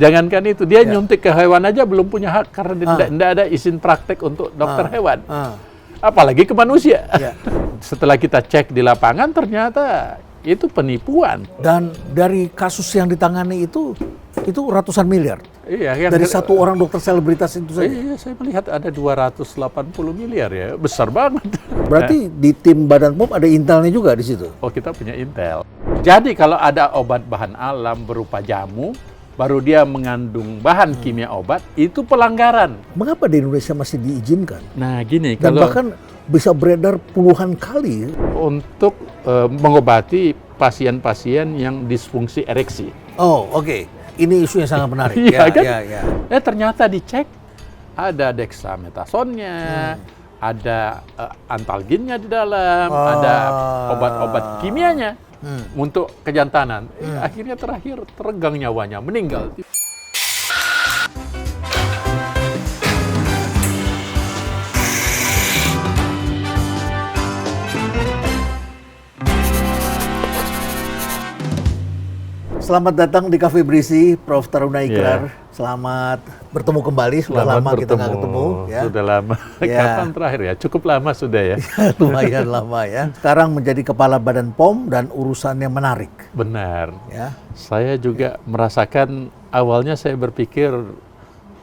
Jangankan itu, dia nyuntik ke hewan aja belum punya hak karena tidak ada izin praktek untuk dokter hewan. Apalagi ke manusia. Setelah kita cek di lapangan ternyata itu penipuan. Dan dari kasus yang ditangani itu ratusan miliar. Iya, dari satu orang dokter selebritas itu saja. Iya, saya melihat ada 280 miliar ya, besar banget. Berarti di tim Badan POM ada intelnya juga di situ. Oh, kita punya intel. Jadi kalau ada obat bahan alam berupa jamu, baru dia mengandung bahan kimia obat, itu pelanggaran. Mengapa di Indonesia masih diizinkan? Nah, gini, dan bahkan bisa beredar puluhan kali untuk mengobati pasien-pasien yang disfungsi ereksi. Oh, oke. Ini isu yang sangat menarik. Iya, kan? Ternyata dicek ada dexamethasonnya, ada antalginnya di dalam, ada obat-obat kimianya untuk kejantanan. Akhirnya terakhir teregang nyawanya, meninggal. Selamat datang di Cafe Berisi, Prof. Taruna Ikrar. Selamat bertemu kembali. Sudah lama kita nggak ketemu. Ya. Sudah lama. Kapan terakhir ya? Cukup lama sudah ya. Lumayan lama ya. Sekarang menjadi Kepala Badan POM dan urusannya menarik. Benar. Ya. Saya juga merasakan awalnya saya berpikir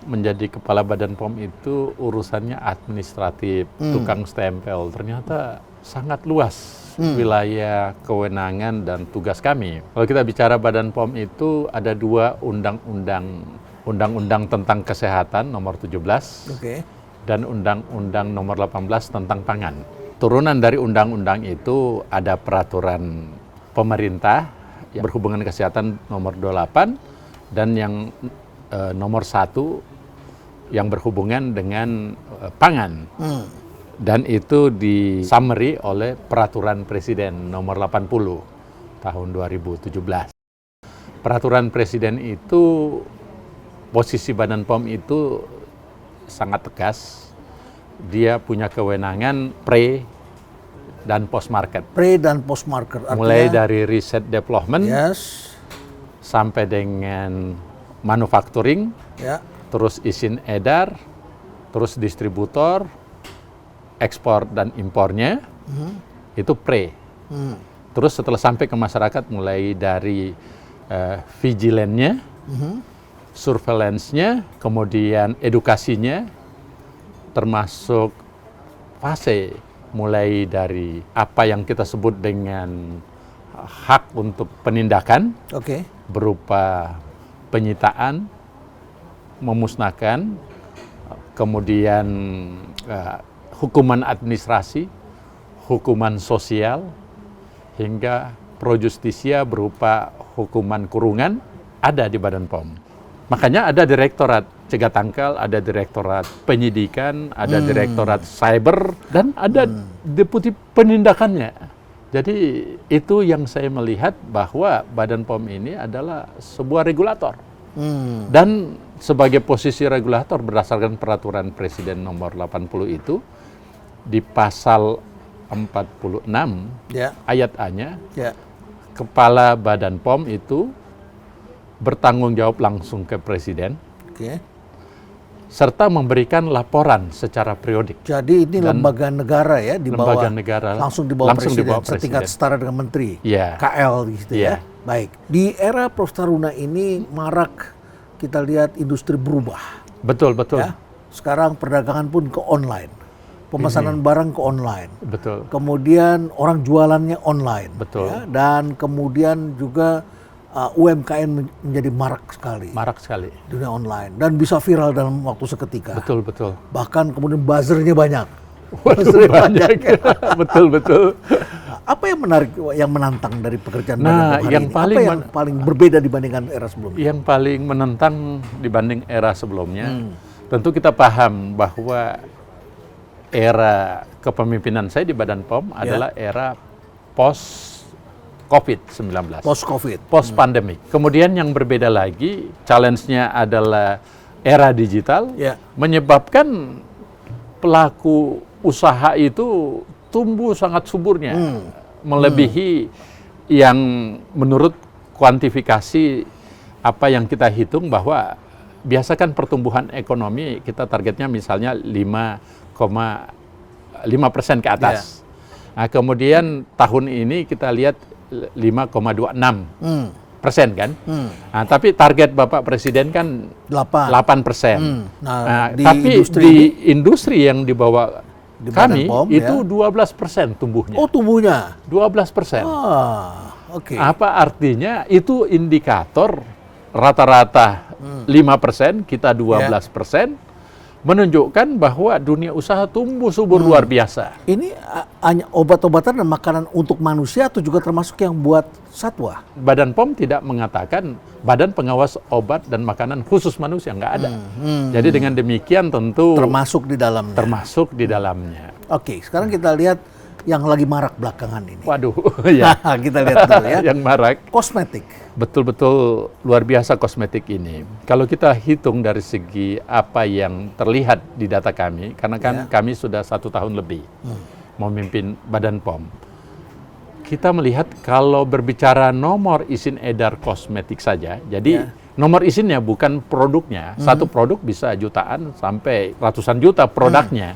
menjadi Kepala Badan POM itu urusannya administratif, tukang stempel. Ternyata sangat luas. Wilayah kewenangan dan tugas kami. Kalau kita bicara Badan POM itu ada dua undang-undang tentang kesehatan nomor 17 dan undang-undang nomor 18 tentang pangan. Turunan dari undang-undang itu ada peraturan pemerintah yang berhubungan kesehatan nomor 28 dan yang nomor 1 yang berhubungan dengan pangan. Dan itu di summary oleh Peraturan Presiden nomor 80 tahun 2017. Peraturan Presiden itu, posisi Badan POM itu sangat tegas. Dia punya kewenangan pre dan post market. Pre dan post market. Artinya, mulai dari riset development sampai dengan manufacturing, terus izin edar, terus distributor, ekspor dan impornya, itu pre. Terus setelah sampai ke masyarakat mulai dari vigilance-nya, surveillance-nya, kemudian edukasinya, termasuk fase mulai dari apa yang kita sebut dengan hak untuk penindakan, berupa penyitaan, memusnahkan, kemudian hukuman administrasi, hukuman sosial, hingga pro justisia berupa hukuman kurungan ada di Badan POM. Makanya ada direktorat cegah tangkal, ada direktorat penyidikan, ada direktorat cyber, dan ada deputi penindakannya. Jadi itu yang saya melihat bahwa Badan POM ini adalah sebuah regulator. Dan sebagai posisi regulator berdasarkan Peraturan Presiden nomor 80 itu, di pasal 46 ayat A-nya, Kepala Badan POM itu bertanggung jawab langsung ke Presiden, serta memberikan laporan secara periodik. Jadi ini lembaga negara ya, langsung di bawah Presiden, setingkat setara dengan Menteri, KL gitu ya. Baik, di era Prof. Taruna ini marak kita lihat industri berubah. Betul. Ya? Sekarang perdagangan pun ke online. Pemesanan barang ke online. Betul. Kemudian orang jualannya online. Betul. Ya? Dan kemudian juga UMKM menjadi marak sekali. Marak sekali. Dunia online. Dan bisa viral dalam waktu seketika. Betul. Bahkan kemudian buzzernya banyak. Banyak. Betul. Apa yang menarik, yang menantang dari pekerjaan Badan POM hari yang ini? Apa yang paling berbeda dibandingkan era sebelumnya? Yang paling menantang dibanding era sebelumnya, tentu kita paham bahwa era kepemimpinan saya di Badan POM adalah era post-COVID-19. Post-pandemic. Kemudian yang berbeda lagi, challenge-nya adalah era digital, menyebabkan pelaku usaha itu tumbuh sangat suburnya, melebihi yang menurut kuantifikasi apa yang kita hitung bahwa biasakan pertumbuhan ekonomi kita targetnya misalnya 5,5% ke atas. Nah, kemudian tahun ini kita lihat 5,26%. kan? Nah, tapi target Bapak Presiden kan 8%. Tapi di industri yang dibawa kami itu 12% tumbuhnya. Oh, tumbuhnya 12%. Oke. Apa artinya? Itu indikator rata-rata 5%, kita 12%. Menunjukkan bahwa dunia usaha tumbuh subur luar biasa. Ini hanya obat-obatan dan makanan untuk manusia atau juga termasuk yang buat satwa? Badan POM tidak mengatakan Badan Pengawas Obat dan Makanan khusus manusia, nggak ada. Jadi dengan demikian tentu termasuk di dalamnya. Termasuk di dalamnya. Oke, sekarang kita lihat yang lagi marak belakangan ini. Waduh, ya. Kita lihat dulu ya. Yang marak. Kosmetik. Betul-betul luar biasa kosmetik ini. Kalau kita hitung dari segi apa yang terlihat di data kami, karena kan kami sudah 1 tahun lebih memimpin Badan POM. Kita melihat kalau berbicara nomor izin edar kosmetik saja, jadi nomor izinnya bukan produknya. Satu produk bisa jutaan sampai ratusan juta produknya.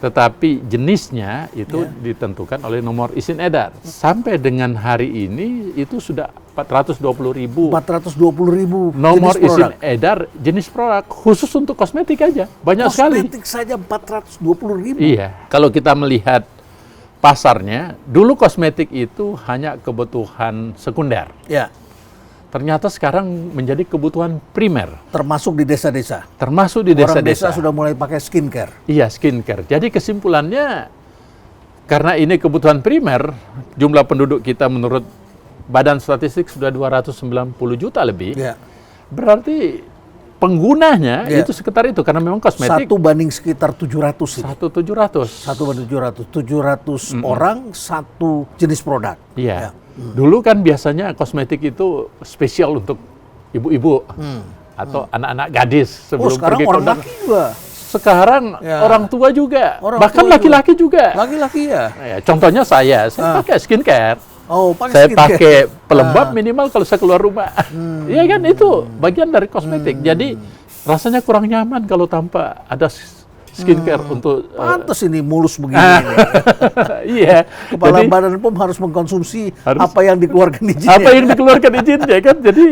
Tetapi jenisnya itu ditentukan oleh nomor izin edar. Sampai dengan hari ini itu sudah 420.000 nomor izin edar jenis produk khusus untuk kosmetik aja. Banyak sekali. Kosmetik saja 420.000. Iya. Kalau kita melihat pasarnya, dulu kosmetik itu hanya kebutuhan sekunder. Ya. Ternyata sekarang menjadi kebutuhan primer. Termasuk di desa-desa. Termasuk di desa-desa. Orang desa sudah mulai pakai skincare. Iya, skincare. Jadi kesimpulannya, karena ini kebutuhan primer, jumlah penduduk kita menurut Badan Statistik sudah 290 juta lebih. Ya. Berarti penggunanya itu sekitar itu, karena memang kosmetik. 1 banding sekitar 700. 1 banding 700. 700 orang, 1 jenis produk. Iya. Dulu kan biasanya kosmetik itu spesial untuk ibu-ibu atau anak-anak gadis sebelum sekarang pergi orang laki juga. Sekarang orang tua juga, bahkan laki-laki juga. Laki-laki ya. Contohnya saya pakai skincare. Saya pakai pelembab minimal kalau saya keluar rumah. Iya kan, itu bagian dari kosmetik. Jadi rasanya kurang nyaman kalau tanpa ada skincare untuk pantas ini mulus begini. Iya. Kepala Badan POM harus mengkonsumsi apa yang dikeluarkan izinnya. Apa yang dikeluarkan izinnya kan. Jadi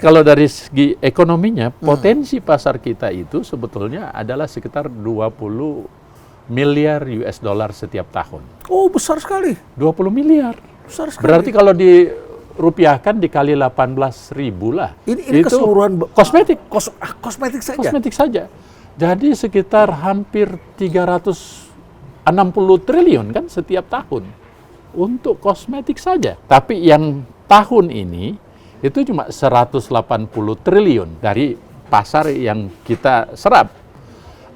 kalau dari segi ekonominya, potensi pasar kita itu sebetulnya adalah sekitar 20 miliar US dollar setiap tahun. Oh, besar sekali. 20 miliar. Besar sekali. Berarti kalau dirupiahkan dikali 18.000 lah. Ini itu keseluruhan kosmetik. Kosmetik saja. Kosmetik saja. Jadi sekitar hampir 360 triliun kan setiap tahun untuk kosmetik saja. Tapi yang tahun ini itu cuma 180 triliun dari pasar yang kita serap.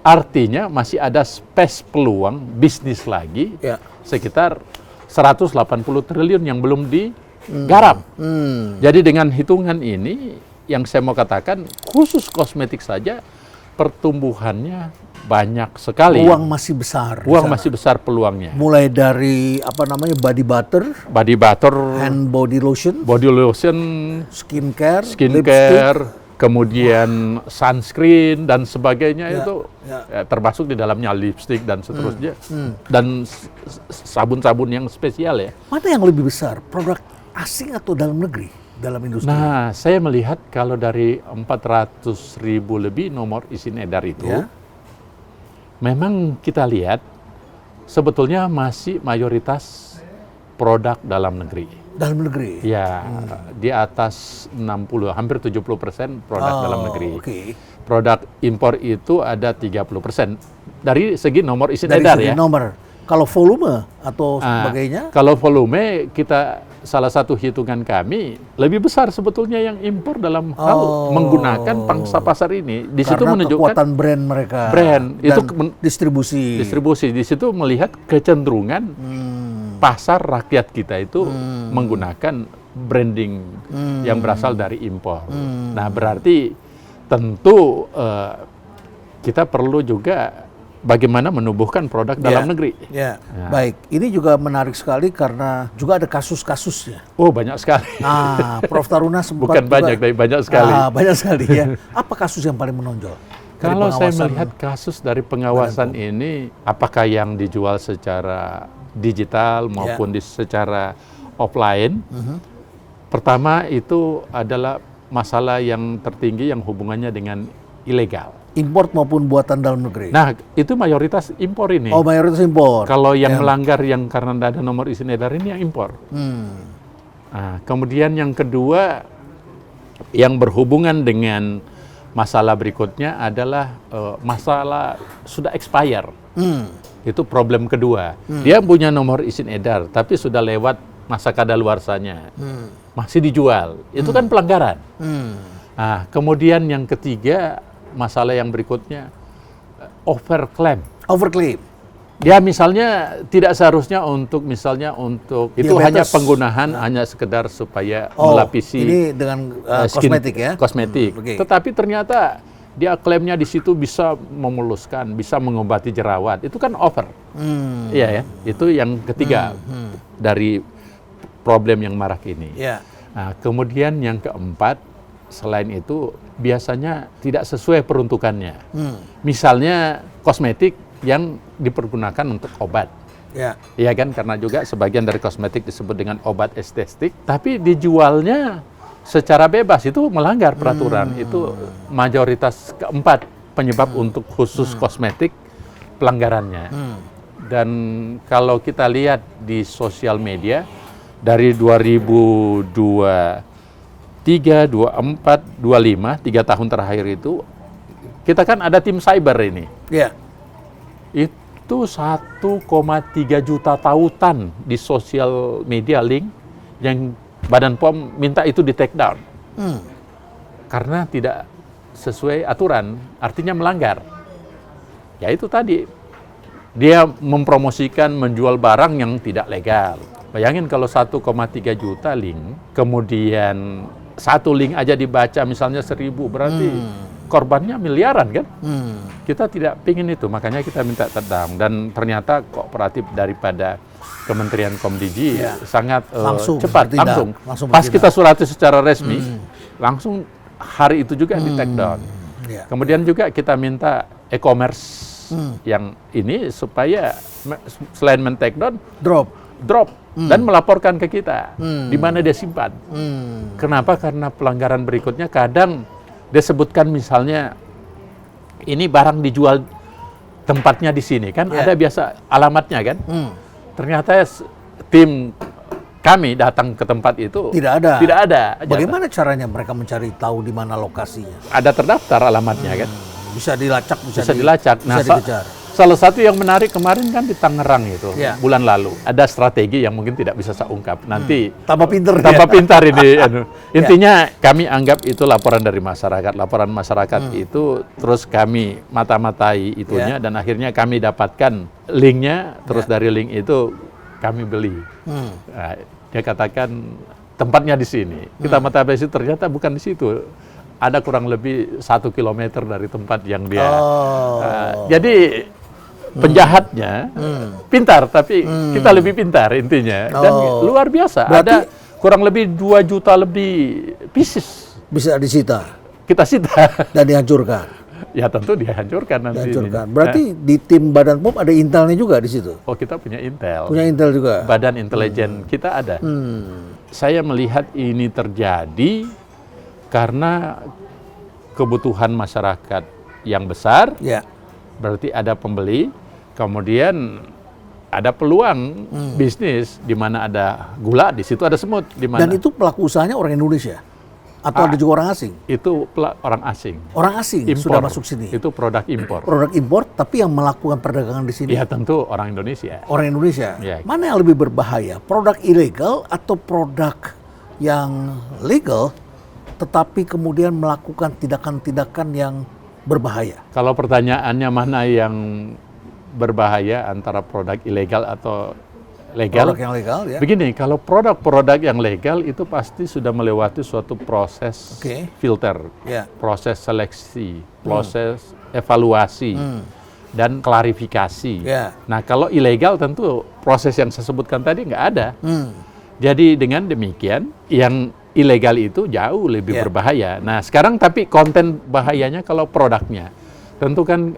Artinya masih ada space peluang bisnis lagi sekitar 180 triliun yang belum digarap. Jadi dengan hitungan ini yang saya mau katakan khusus kosmetik saja pertumbuhannya banyak sekali. Uang masih besar. Uang masih besar peluangnya. Mulai dari body butter, hand body lotion, skincare, lipstick, kemudian sunscreen dan sebagainya itu termasuk di dalamnya lipstick dan seterusnya dan sabun-sabun yang spesial ya. Mana yang lebih besar, produk asing atau dalam negeri? Dalam industri. Nah, saya melihat kalau dari 400.000 lebih nomor izin edar itu, memang kita lihat sebetulnya masih mayoritas produk dalam negeri. Dalam negeri? Ya, di atas 60, hampir 70% produk dalam negeri. Produk impor itu ada 30%. Dari segi nomor izin edar ya. Nomor. Kalau volume atau sebagainya? Kalau volume kita salah satu hitungan kami lebih besar sebetulnya yang impor dalam hal menggunakan pangsa pasar ini. Di situ menunjukkan kekuatan brand mereka. Brand dan itu distribusi. Di situ melihat kecenderungan pasar rakyat kita itu menggunakan branding yang berasal dari impor. Nah, berarti tentu kita perlu juga bagaimana menumbuhkan produk dalam negeri. Ya. Baik, ini juga menarik sekali karena juga ada kasus-kasusnya. Oh, banyak sekali. Prof. Taruna sempat bukan banyak, tapi banyak sekali. Banyak sekali ya. Apa kasus yang paling menonjol? Kalau saya melihat kasus dari pengawasan ini, apakah yang dijual secara digital maupun secara offline, pertama itu adalah masalah yang tertinggi yang hubungannya dengan ilegal. Import maupun buatan dalam negeri? Nah, itu mayoritas impor ini. Oh, mayoritas impor. Kalau yang melanggar yang karena tidak ada nomor izin edar ini yang impor. Nah, kemudian yang kedua, yang berhubungan dengan masalah berikutnya adalah masalah sudah expire. Itu problem kedua. Dia punya nomor izin edar, tapi sudah lewat masa kadaluarsanya. Masih dijual. Itu kan pelanggaran. Nah, kemudian yang ketiga, masalah yang berikutnya, overclaim. Overclaim. Dia misalnya tidak seharusnya untuk itu hanya penggunaan hanya sekedar supaya melapisi. Ini dengan kosmetik ya? Kosmetik. Tetapi ternyata dia klaimnya di situ bisa memuluskan, bisa mengobati jerawat. Itu kan over. Iya ya. Itu yang ketiga dari problem yang marak ini. Nah, kemudian yang keempat, selain itu biasanya tidak sesuai peruntukannya. Misalnya kosmetik yang dipergunakan untuk obat. Iya kan, karena juga sebagian dari kosmetik disebut dengan obat estetik, tapi dijualnya secara bebas, itu melanggar peraturan. Itu mayoritas keempat penyebab untuk khusus kosmetik pelanggarannya. Dan kalau kita lihat di sosial media dari 2023, 24, 25, 3 tahun terakhir itu, kita kan ada tim cyber ini. Itu 1,3 juta tautan di sosial media link yang Badan POM minta itu di take down. Karena tidak sesuai aturan, artinya melanggar. Ya itu tadi, dia mempromosikan menjual barang yang tidak legal. Bayangin kalau 1,3 juta link, kemudian satu link aja dibaca misalnya 1.000, berarti korbannya miliaran kan? Kita tidak pingin itu, makanya kita minta tendang. Dan ternyata kooperatif daripada Kementerian Komdigi sangat cepat, langsung. Pas kita surati secara resmi, langsung hari itu juga di take down. Kemudian juga kita minta e-commerce yang ini supaya selain men-take down, drop. Dan melaporkan ke kita di mana dia simpan. Kenapa? Karena pelanggaran berikutnya kadang dia sebutkan misalnya ini barang dijual tempatnya di sini kan, ada biasa alamatnya kan. Ternyata tim kami datang ke tempat itu tidak ada. Bagaimana caranya mereka mencari tahu di mana lokasinya? Ada terdaftar alamatnya kan. Bisa dilacak, bisa dilacak. Nah, bisa dikejar. Salah satu yang menarik kemarin kan di Tangerang itu, bulan lalu. Ada strategi yang mungkin tidak bisa saya ungkap. Nanti tambah pintar ini. Intinya kami anggap itu laporan dari masyarakat. Laporan masyarakat itu terus kami mata-matai itunya dan akhirnya kami dapatkan linknya. Terus dari link itu kami beli. Nah, dia katakan tempatnya di sini. Kita mata-matai itu ternyata bukan di situ. Ada kurang lebih 1 kilometer dari tempat yang dia. Jadi penjahatnya pintar, tapi kita lebih pintar intinya. Dan luar biasa. Berarti, ada kurang lebih 2 juta lebih pieces. Bisa disita? Kita sita. Dan dihancurkan? Ya tentu dihancurkan nanti. Berarti di tim Badan POM ada intelnya juga di situ? Oh, kita punya intel. Punya intel juga? Badan intelijen kita ada. Saya melihat ini terjadi karena kebutuhan masyarakat yang besar, berarti ada pembeli, kemudian ada peluang bisnis di mana ada gula, di situ ada semut. Dan itu pelaku usahanya orang Indonesia? Atau ada juga orang asing? Itu orang asing. Orang asing impor, sudah masuk sini? Itu produk impor. Produk impor, tapi yang melakukan perdagangan di sini? Ya tentu orang Indonesia. Orang Indonesia? Mana yang lebih berbahaya? Produk ilegal atau produk yang legal, tetapi kemudian melakukan tindakan-tindakan yang berbahaya? Kalau pertanyaannya mana yang berbahaya antara produk ilegal atau legal? Produk yang legal, ya. Begini, kalau produk-produk yang legal itu pasti sudah melewati suatu proses filter, proses seleksi, proses evaluasi. dan klarifikasi. Nah, kalau ilegal tentu proses yang saya sebutkan tadi nggak ada. Jadi dengan demikian, yang ilegal itu jauh lebih berbahaya. Nah, sekarang tapi konten bahayanya kalau produknya. Tentu kan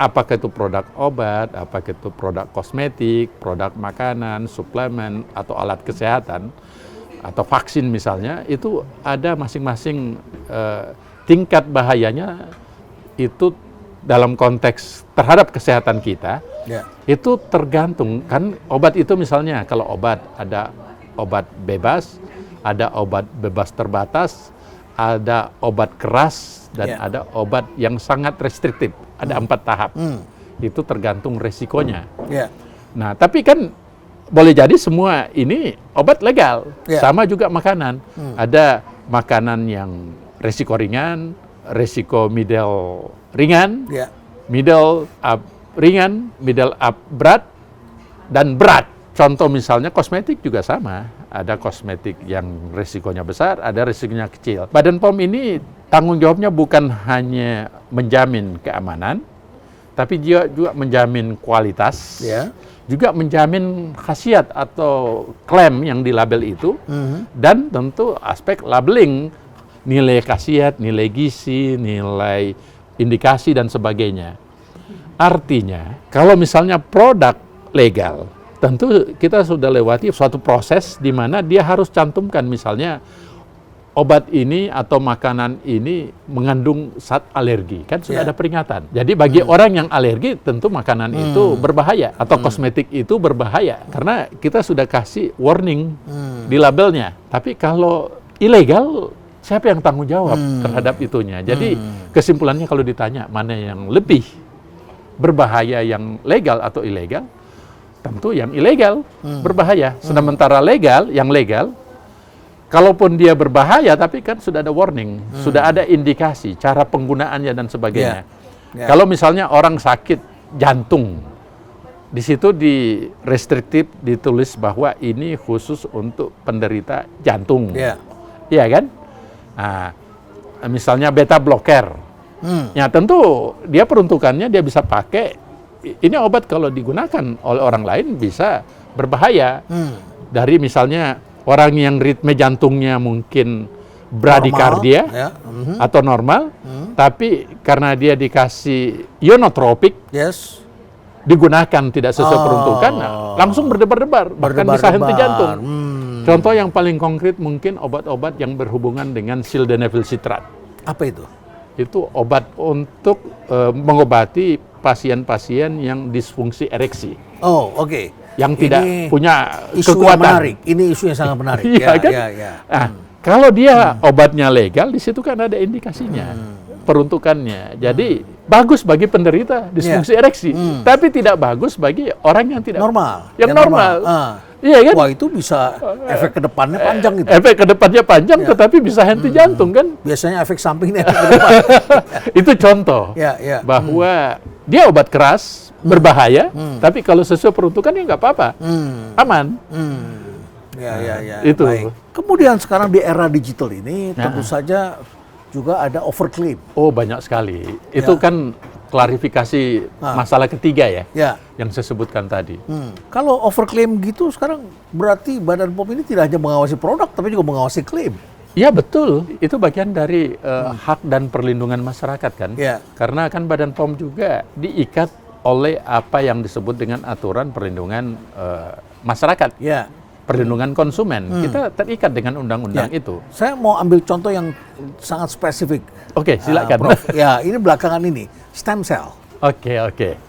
apakah itu produk obat, apakah itu produk kosmetik, produk makanan, suplemen, atau alat kesehatan, atau vaksin misalnya, itu ada masing-masing tingkat bahayanya itu dalam konteks terhadap kesehatan kita, itu tergantung. Kan obat itu misalnya, kalau obat, ada obat bebas, ada obat bebas terbatas, ada obat keras, dan ada obat yang sangat restriktif. Ada 4 tahap. Itu tergantung resikonya. Nah, tapi kan boleh jadi semua ini obat legal. Sama juga makanan. Ada makanan yang resiko ringan, resiko middle ringan, middle up ringan, middle up berat, dan berat. Contoh misalnya kosmetik juga sama. Ada kosmetik yang resikonya besar, ada resikonya kecil. Badan POM ini tanggung jawabnya bukan hanya menjamin keamanan, tapi juga menjamin kualitas, juga menjamin khasiat atau klaim yang di label itu, dan tentu aspek labeling, nilai khasiat, nilai gizi, nilai indikasi, dan sebagainya. Artinya, kalau misalnya produk legal, tentu kita sudah lewati suatu proses di mana dia harus cantumkan misalnya obat ini atau makanan ini mengandung zat alergi, kan sudah ada peringatan. Jadi bagi orang yang alergi tentu makanan itu berbahaya atau kosmetik itu berbahaya karena kita sudah kasih warning di labelnya. Tapi kalau ilegal, siapa yang tanggung jawab terhadap itunya? Jadi kesimpulannya kalau ditanya mana yang lebih berbahaya, yang legal atau ilegal, tentu yang ilegal berbahaya. Sementara legal, yang legal, kalaupun dia berbahaya, tapi kan sudah ada warning, sudah ada indikasi, cara penggunaannya dan sebagainya. Kalau misalnya orang sakit jantung, di situ di restriktif ditulis bahwa ini khusus untuk penderita jantung, iya kan? Nah, misalnya beta blocker, ya tentu dia peruntukannya dia bisa pakai. Ini obat kalau digunakan oleh orang lain bisa berbahaya. Dari misalnya orang yang ritme jantungnya mungkin bradikardia atau normal, tapi karena dia dikasih ionotropik, digunakan tidak sesuai peruntukan, langsung berdebar-debar, bahkan bisa henti jantung. Contoh yang paling konkret mungkin obat-obat yang berhubungan dengan sildenafil sitrat. Apa itu? Itu obat untuk mengobati pasien-pasien yang disfungsi ereksi. Oh, oke. Yang tidak punya isu kekuatan. Yang menarik. Ini isu yang sangat menarik. Iya kan? Nah, kalau dia obatnya legal, di situ kan ada indikasinya, peruntukannya. Jadi bagus bagi penderita disfungsi ereksi, tapi tidak bagus bagi orang yang tidak normal. Yang normal. Iya kan? Wah, itu bisa efek ke depannya panjang gitu. Efek ke depannya panjang, tetapi bisa henti jantung kan? Biasanya efek sampingnya efek ke depan. Itu contoh bahwa dia obat keras, berbahaya, tapi kalau sesuai peruntukan ya nggak apa-apa, aman. Itu. Baik. Kemudian sekarang di era digital ini tentu saja juga ada overclaim. Oh, banyak sekali. Itu kan klarifikasi masalah ketiga yang saya sebutkan tadi. Kalau overclaim gitu sekarang berarti Badan POM ini tidak hanya mengawasi produk, tapi juga mengawasi klaim. Iya betul, itu bagian dari hak dan perlindungan masyarakat kan. Karena kan Badan POM juga diikat oleh apa yang disebut dengan aturan perlindungan masyarakat. Perlindungan konsumen, kita terikat dengan undang-undang itu. Saya mau ambil contoh yang sangat spesifik. Oke, silakan. Prof. Ini belakangan ini, stem cell. Oke.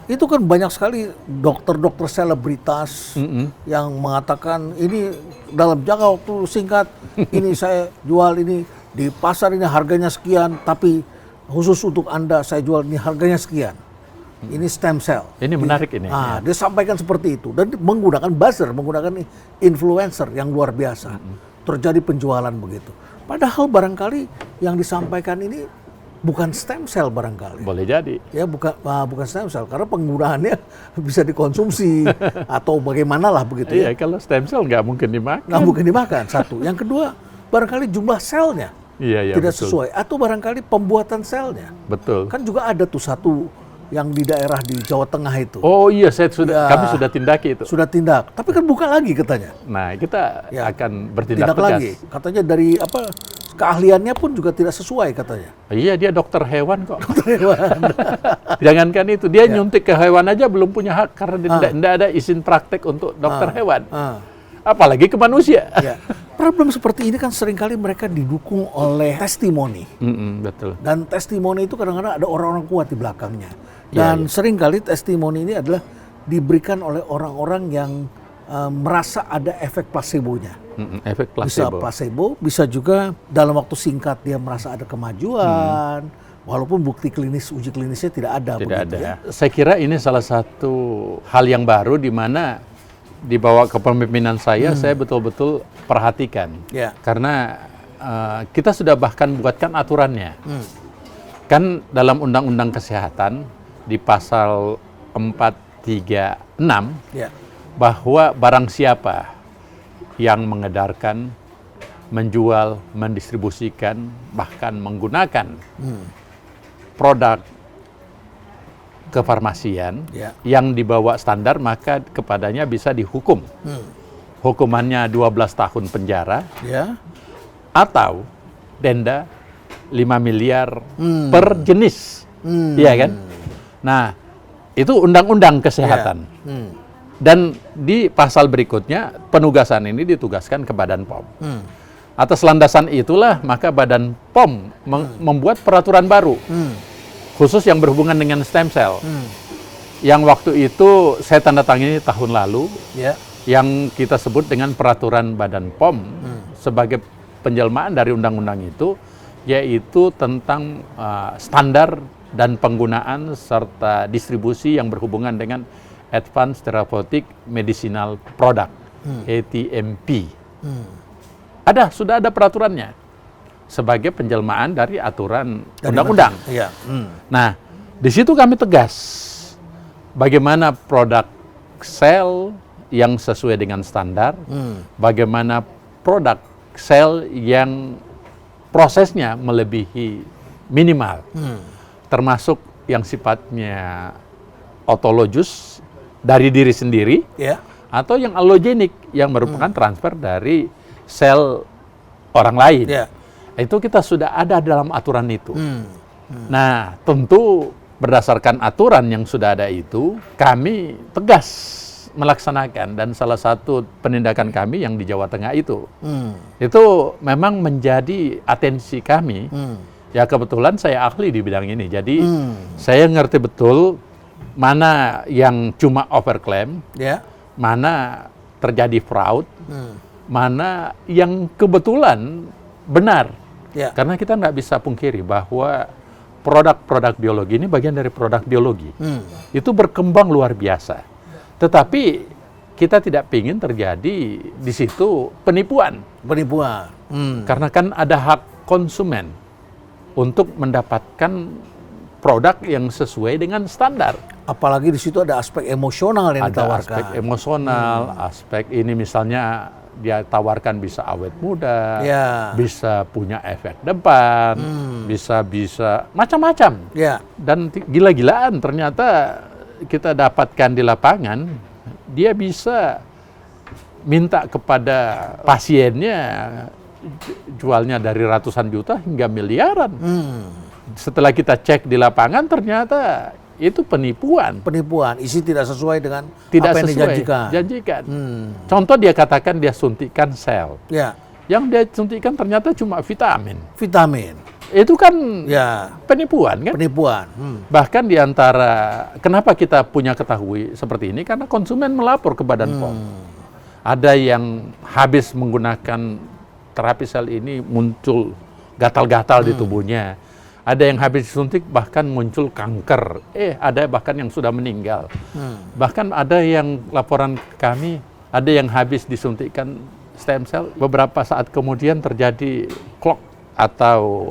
Itu kan banyak sekali dokter-dokter selebritas yang mengatakan ini dalam jangka waktu singkat, ini saya jual ini di pasar ini harganya sekian, tapi khusus untuk Anda saya jual ini harganya sekian. Ini stem cell. Ini menarik ini. Dia sampaikan seperti itu dan menggunakan buzzer, menggunakan influencer yang luar biasa. Terjadi penjualan begitu. Padahal barangkali yang disampaikan ini bukan stem cell barangkali. Boleh jadi. Ya bukan stem cell karena penggunaannya bisa dikonsumsi atau bagaimana lah begitu. Iya, kalau stem cell nggak mungkin dimakan. Nggak mungkin dimakan satu. Yang kedua barangkali jumlah selnya tidak betul. Sesuai atau barangkali pembuatan selnya. Betul. Kan juga ada tuh satu yang di daerah di Jawa Tengah itu. Oh iya, kami sudah tindaki itu. Sudah tindak, tapi kan buka lagi katanya. Nah, kita akan bertindak tegas. Lagi. Katanya dari keahliannya pun juga tidak sesuai katanya. Iya, dia dokter hewan kok. Dokter hewan. Jangankan itu, dia nyuntik ke hewan aja belum punya hak karena tidak ada izin praktek untuk dokter hewan. Apalagi ke manusia. Ya. Problem seperti ini kan seringkali mereka didukung oleh testimoni. Betul. Dan testimoni itu kadang-kadang ada orang-orang kuat di belakangnya. Dan seringkali testimoni ini adalah diberikan oleh orang-orang yang merasa ada efek placebo-nya. Efek placebo. Bisa placebo, bisa juga dalam waktu singkat dia merasa ada kemajuan. Walaupun bukti klinis, uji klinisnya tidak ada. Tidak ada. Ya. Saya kira ini salah satu hal yang baru di mana dibawa ke kepemimpinan saya betul-betul perhatikan. Karena kita sudah bahkan buatkan aturannya. Kan dalam Undang-Undang Kesehatan di pasal 436 bahwa barang siapa yang mengedarkan, menjual, mendistribusikan, bahkan menggunakan produk kefarmasian yang dibawa standar, maka kepadanya bisa dihukum. Hukumannya 12 tahun penjara atau denda 5 miliar per jenis. Iya kan? Nah, itu undang-undang kesehatan. Dan di pasal berikutnya, penugasan ini ditugaskan ke Badan POM. Atas landasan itulah, maka Badan POM membuat peraturan baru. Khusus yang berhubungan dengan stem cell. Yang waktu itu saya tanda tangani tahun lalu, yang kita sebut dengan peraturan Badan POM sebagai penjelmaan dari undang-undang itu, yaitu tentang standar dan penggunaan serta distribusi yang berhubungan dengan Advanced Therapeutic Medicinal Product, ATMP. Sudah ada peraturannya sebagai penjelmaan dari aturan undang-undang. Nah, di situ kami tegas bagaimana produk sel yang sesuai dengan standar, bagaimana produk sel yang prosesnya melebihi minimal, termasuk yang sifatnya autologus dari diri sendiri, atau yang allogenik yang merupakan transfer dari sel orang lain. Itu kita sudah ada dalam aturan itu. Nah, tentu berdasarkan aturan yang sudah ada itu, kami tegas melaksanakan, dan salah satu penindakan kami yang di Jawa Tengah itu memang menjadi atensi kami. Ya, kebetulan saya ahli di bidang ini, jadi saya ngerti betul mana yang cuma overclaim, mana terjadi fraud, mana yang kebetulan benar. Karena kita nggak bisa pungkiri bahwa produk-produk biologi ini bagian dari produk biologi. Itu berkembang luar biasa. Tetapi kita tidak ingin terjadi di situ penipuan. Karena kan ada hak konsumen untuk mendapatkan produk yang sesuai dengan standar. Apalagi di situ ada aspek emosional yang ditawarkan. Aspek emosional, aspek ini misalnya dia tawarkan bisa awet muda, bisa punya efek depan, bisa macam-macam. Dan gila-gilaan ternyata kita dapatkan di lapangan, dia bisa minta kepada pasiennya jualnya dari ratusan juta hingga miliaran. Setelah kita cek di lapangan, ternyata itu penipuan. Isi tidak sesuai dengan apa yang dijanjikan. Contoh, dia katakan dia suntikan sel. Yang dia suntikan ternyata cuma vitamin. Itu kan penipuan kan? Bahkan di antara, kenapa kita punya ketahui seperti ini? Karena konsumen melapor ke Badan POM. Ada yang habis menggunakan terapi sel ini muncul gatal-gatal di tubuhnya. Ada yang habis disuntik bahkan muncul kanker. Ada bahkan yang sudah meninggal. Bahkan ada yang laporan kami, ada yang habis disuntikkan stem cell, beberapa saat kemudian terjadi clot atau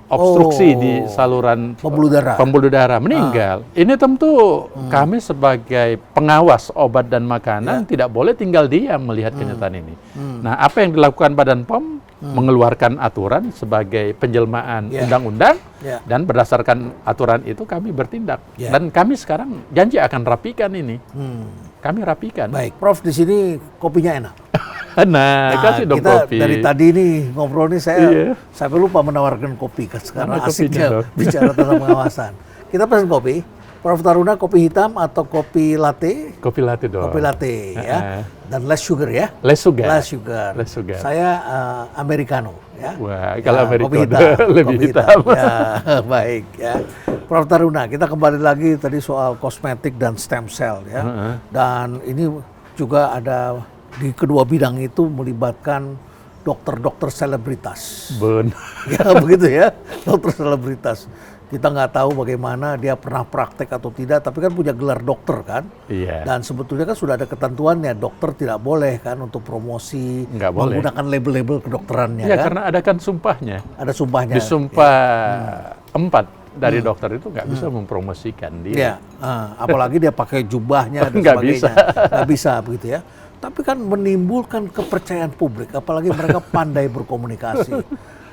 obstruksi di saluran pembuluh darah, meninggal. Ini tentu kami sebagai pengawas obat dan makanan tidak boleh tinggal diam melihat kenyataan ini. Nah, apa yang dilakukan Badan POM? mengeluarkan aturan sebagai penjelmaan undang-undang, dan berdasarkan aturan itu kami bertindak. Dan kami sekarang janji akan rapikan ini. Kami rapikan. Baik, Prof, di sini kopinya enak. Nah, kasih dong kita kopi. Dari tadi nih ngobrol nih saya lupa menawarkan kopi karena asiknya bicara tentang pengawasan. Kita pesan kopi. Prof Taruna, kopi hitam atau kopi latte? Kopi latte dong. Kopi latte ya. Dan less sugar ya? Less sugar. Less sugar. Less sugar. Saya americano ya. Wah, kalau americano kopi hitam, lebih kopi hitam. Ya, baik ya. Prof Taruna, kita kembali lagi tadi soal kosmetik dan stem cell ya. Dan ini juga ada di kedua bidang itu melibatkan dokter-dokter selebritas. Benar. Ya begitu ya, dokter selebritas. Kita nggak tahu bagaimana dia pernah praktek atau tidak, tapi kan punya gelar dokter kan. Iya. Dan sebetulnya kan sudah ada ketentuannya, dokter tidak boleh kan untuk promosi menggunakan label-label kedokterannya. Iya, kan? Karena ada kan sumpahnya. Ada sumpahnya. Di sumpah 4 dari dokter itu nggak bisa mempromosikan dia. Apalagi dia pakai jubahnya dan sebagainya. Nggak bisa begitu ya. Tapi kan menimbulkan kepercayaan publik, apalagi mereka pandai berkomunikasi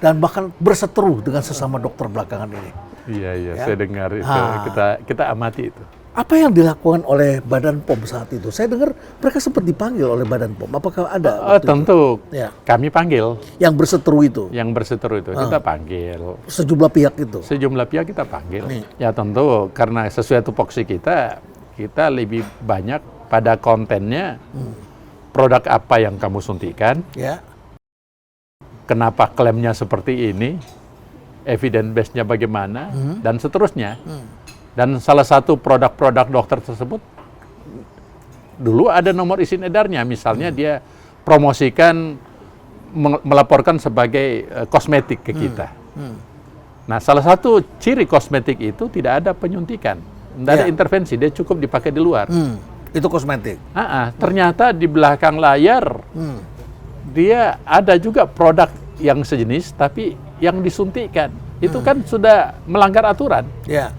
dan bahkan berseteru dengan sesama dokter belakangan ini. Iya, saya dengar itu. Kita amati itu. Apa yang dilakukan oleh Badan POM saat itu? Saya dengar mereka sempat dipanggil oleh Badan POM. Apakah ada? Tentu. Kami panggil. Yang berseteru itu? Yang berseteru itu. Kita panggil. Sejumlah pihak itu? Sejumlah pihak kita panggil. Ya tentu karena sesuai tupoksi kita lebih banyak pada kontennya. Produk apa yang kamu suntikan? Kenapa klaimnya seperti ini? Evidence base-nya bagaimana, dan seterusnya. Dan salah satu produk-produk dokter tersebut, dulu ada nomor izin edarnya, misalnya dia promosikan, melaporkan sebagai kosmetik ke kita. Nah, salah satu ciri kosmetik itu tidak ada penyuntikan, tidak ada intervensi, dia cukup dipakai di luar. Itu kosmetik? Ternyata di belakang layar, dia ada juga produk yang sejenis, tapi yang disuntikan. Itu kan sudah melanggar aturan. Nah,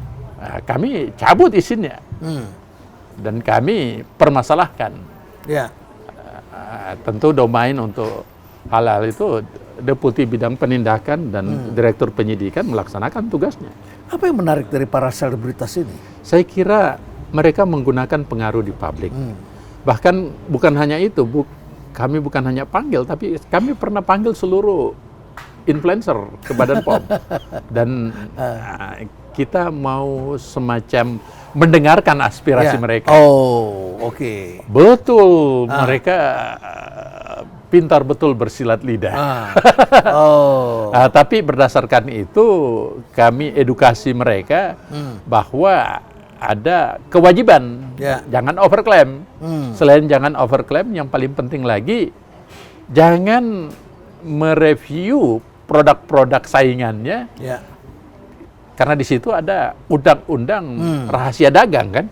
kami cabut izinnya. Dan kami permasalahkan. Tentu domain untuk hal-hal itu Deputi Bidang Penindakan dan Direktur Penyidikan melaksanakan tugasnya. Apa yang menarik dari para selebritas ini? Saya kira mereka menggunakan pengaruh di publik. Bahkan bukan hanya itu, kami bukan hanya panggil, tapi kami pernah panggil seluruh influencer ke Badan POM. Dan kita mau semacam mendengarkan aspirasi mereka. Oh, oke. Betul, mereka pintar betul bersilat lidah. Tapi berdasarkan itu, kami edukasi mereka bahwa ada kewajiban, jangan overclaim. Selain jangan overclaim, yang paling penting lagi, jangan mereview produk-produk saingannya, karena di situ ada undang-undang rahasia dagang kan.